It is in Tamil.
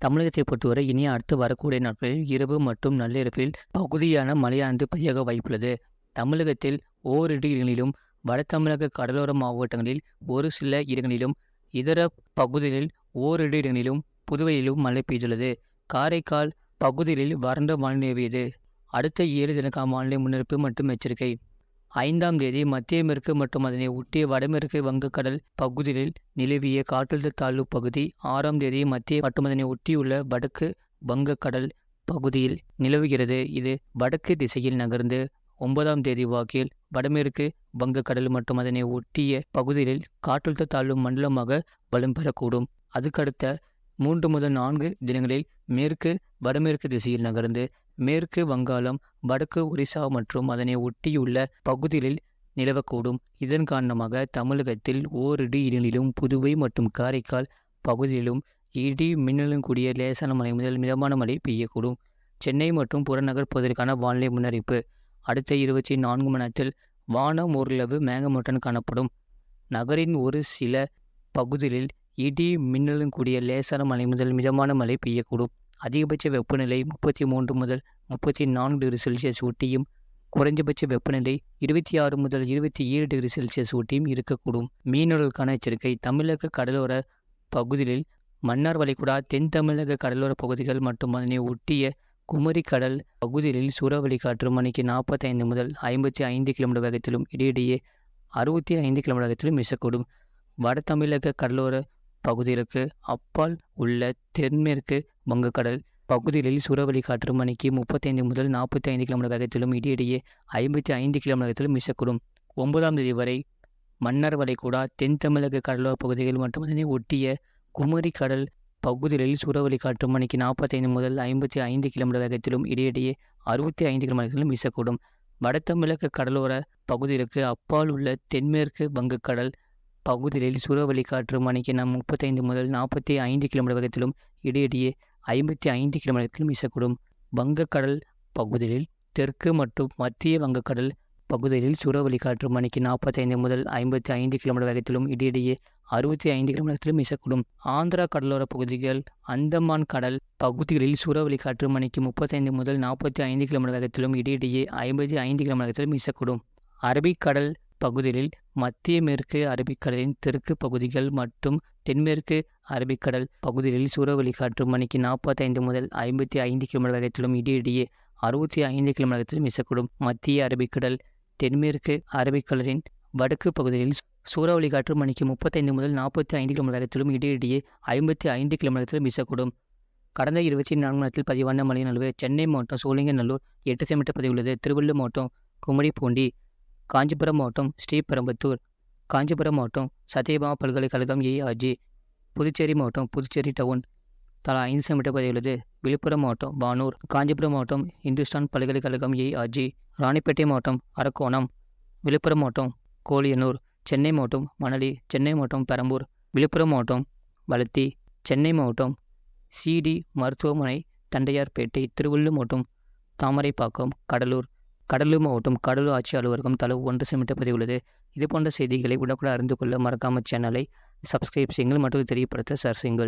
தமிழகத்தை பொறுத்தவரை இனி அடுத்து வரக்கூடிய நாட்களில் இரவு மற்றும் நள்ளிரவில் பகுதியான மழையானது பதிவாக வாய்ப்புள்ளது. தமிழகத்தில் ஓரிரு இடங்களிலும், வட தமிழக கடலோர மாவட்டங்களில் ஒரு சில இடங்களிலும், இதர பகுதிகளில் ஓரிரு இடங்களிலும், புதுவையிலும் மழை பெய்துள்ளது. காரைக்கால் பகுதிகளில் வறண்ட வானிலை நிலவியது. அடுத்த 7 தினக்கான வானிலை முன்னறிவிப்பு மற்றும் எச்சரிக்கை. 5ஆம் தேதி மத்திய மேற்கு மற்றும் அதனை ஒட்டிய வடமேற்கு வங்கக்கடல் பகுதிகளில் நிலவிய காற்றழுத்த தாழ்வு பகுதி 6ஆம் தேதி மத்திய மற்றும் அதனை ஒட்டியுள்ள வடக்கு வங்கக்கடல் பகுதியில் நிலவுகிறது. இது வடக்கு திசையில் நகர்ந்து 9ஆம் தேதி வாக்கில் வடமேற்கு வங்கக்கடல் மற்றும் அதனை ஒட்டிய பகுதிகளில் காற்றழுத்த தாழ்வு மண்டலமாக வலம் பெறக்கூடும். அதுக்கடுத்த 3 முதல் 4 தினங்களில் மேற்கு வடமேற்கு திசையில் நகர்ந்து மேற்கு வங்காளம், வடக்கு ஒரிசா மற்றும் அதனை ஒட்டியுள்ள பகுதிகளில் நிலவக்கூடும். இதன் காரணமாக தமிழகத்தில் ஓரிரு இடங்களிலும், புதுவை மற்றும் காரைக்கால் பகுதியிலும் இடி மின்னலுடன் கூடிய லேசான மழை முதல் மிதமான மழை பெய்யக்கூடும். சென்னை மற்றும் புறநகர் பகுதிகளுக்கான வானிலை முன்னறிவிப்பு. அடுத்த 24 மணி நேரத்தில் வானம் ஓரளவு மேகமூட்டத்துடன் காணப்படும். நகரின் ஒரு சில பகுதிகளில் இடி மின்னலுடன் கூடிய லேசான மழை முதல் மிதமான மழை பெய்யக்கூடும். அதிகபட்ச வெப்பநிலை 33 முதல் 34 டிகிரி செல்சியஸ் ஒட்டியும், குறைந்தபட்ச வெப்பநிலை 26 முதல் 27 டிகிரி செல்சியஸ் ஒட்டியும் இருக்கக்கூடும். மீனவர்களுக்கான எச்சரிக்கை. தமிழக கடலோர பகுதிகளில், மன்னார் வளைகுடா, தென் தமிழக கடலோர பகுதிகள் மற்றும் அதனை ஒட்டிய குமரி கடல் பகுதிகளில் சூறாவளி காற்று மணிக்கு 45 முதல் 55 கிலோமீட்டர் வேகத்திலும் இடையிடையே 65 கிலோமீட்டர் வேகத்திலும் வீசக்கூடும். வட தமிழக கடலோர பகுதிகளுக்கு அப்பால் உள்ள தென்மேற்கு வங்கக்கடல் பகுதிகளில் சூறாவளி காற்று மணிக்கு 35 முதல் 45 கிலோமீட்டர் வேகத்திலும் இடையிடையே 55 கிலோமீட்டர் வேகத்திலும் வீசக்கூடும். 9ஆம் தேதி வரை மன்னார் வளைகுடா, தென் தமிழக கடலோர பகுதிகள் மற்றும் அதனை ஒட்டிய குமரி கடல் பகுதிகளில் சூறாவளி காற்று மணிக்கு 45 முதல் 55 கிலோமீட்டர் வேகத்திலும் இடையிடையே 65 கிலோமீட்டர் வேகத்திலும் வீசக்கூடும். வட தமிழக கடலோர பகுதிகளுக்கு அப்பால் உள்ள தென்மேற்கு வங்கக்கடல் பகுதிகளில் சூறாவளி காற்று மணிக்கு 35 முதல் 45 கிலோமீட்டர் வேகத்திலும் இடையிடையே 55 கிலோமீட்டர் வேகத்திலும் வீசக்கூடும். வங்கக்கடல் பகுதிகளில் தெற்கு மற்றும் மத்திய வங்கக்கடல் பகுதிகளில் சூறாவளி காற்று மணிக்கு 45 முதல் 55 கிலோமீட்டர் வேகத்திலும் இடையிடையே 65 கிலோமீட்டர் வேகத்திலும் வீசக்கூடும். ஆந்திரா கடலோர பகுதிகள், அந்தமான் கடல் பகுதிகளில் சூறாவளி காற்று மணிக்கு 35 முதல் 45 கிலோமீட்டர் வேகத்திலும் இடையிடையே 55 கிலோமீட்டர் வேகத்திலும் வீசக்கூடும். அரபிக்கடல் பகுதிகளில் மத்திய மேற்கு அரபிக்கடலின் தெற்கு பகுதிகள் மற்றும் தென்மேற்கு அரபிக்கடல் பகுதிகளில் சூறாவளி காற்று மணிக்கு 45 முதல் 55 கிலோமீட்டர் வேகத்திலும் இடையிடையே 65 கிலோமீட்டர் வேகத்திலும் வீசக்கூடும். மத்திய அரபிக்கடல், தென்மேற்கு அரபிக்கடலின் வடக்கு பகுதிகளில் சூறாவளி காற்று மணிக்கு 35 முதல் 45 கிலோமீட்டர் வேகத்திலும் இடையிடையே 55 கிலோமீட்டர் வேகத்திலும் வீசக்கூடும். கடந்த 24 மணி நேரத்தில் பதிவான மழையின் அளவு: சென்னை மாவட்டம் சோழிங்கநல்லூர் 8 சென்டிமீட்டர் பதிவுள்ளது. திருவள்ளூர் மாவட்டம் கும்மிடிப்பூண்டி, காஞ்சிபுரம் மாவட்டம் ஸ்ரீபெரும்புதூர், காஞ்சிபுரம் மாவட்டம் சத்யபாமா பல்கலைக்கழகம் ஏஆர்ஜி, புதுச்சேரி மாவட்டம் புதுச்சேரி டவுன் தலா 5 சென்டிமீட்டர் பதிவுள்ளது. விழுப்புரம் மாவட்டம் வானூர், காஞ்சிபுரம் மாவட்டம் இந்துஸ்தான் பல்கலைக்கழகம் ஏஆர்ஜி, ராணிப்பேட்டை மாவட்டம் அரக்கோணம், விழுப்புரம் மாவட்டம் கோலியனூர், சென்னை மாவட்டம் மணலி, சென்னை மாவட்டம் பெரம்பூர், விழுப்புரம் மாவட்டம் வளத்தி, சென்னை மாவட்டம் சிடி மருத்துவமனை தண்டையார்பேட்டை, திருவள்ளூர் மாவட்டம் தாமரைப்பாக்கம், கடலூர் மாவட்டம் கடலூர் ஆட்சி அலுவலகம் தலா 1 சென்டிமீட்டர் பதிவுள்ளது. இதுபோன்ற செய்திகளை உடனுக்குடன் அறிந்து கொள்ள மறக்காமல் சேனலை சப்ஸ்கிரைப் செய்யுங்கள் மற்றும் தெரியப்படுத்த ஷேர் செய்யுங்கள்.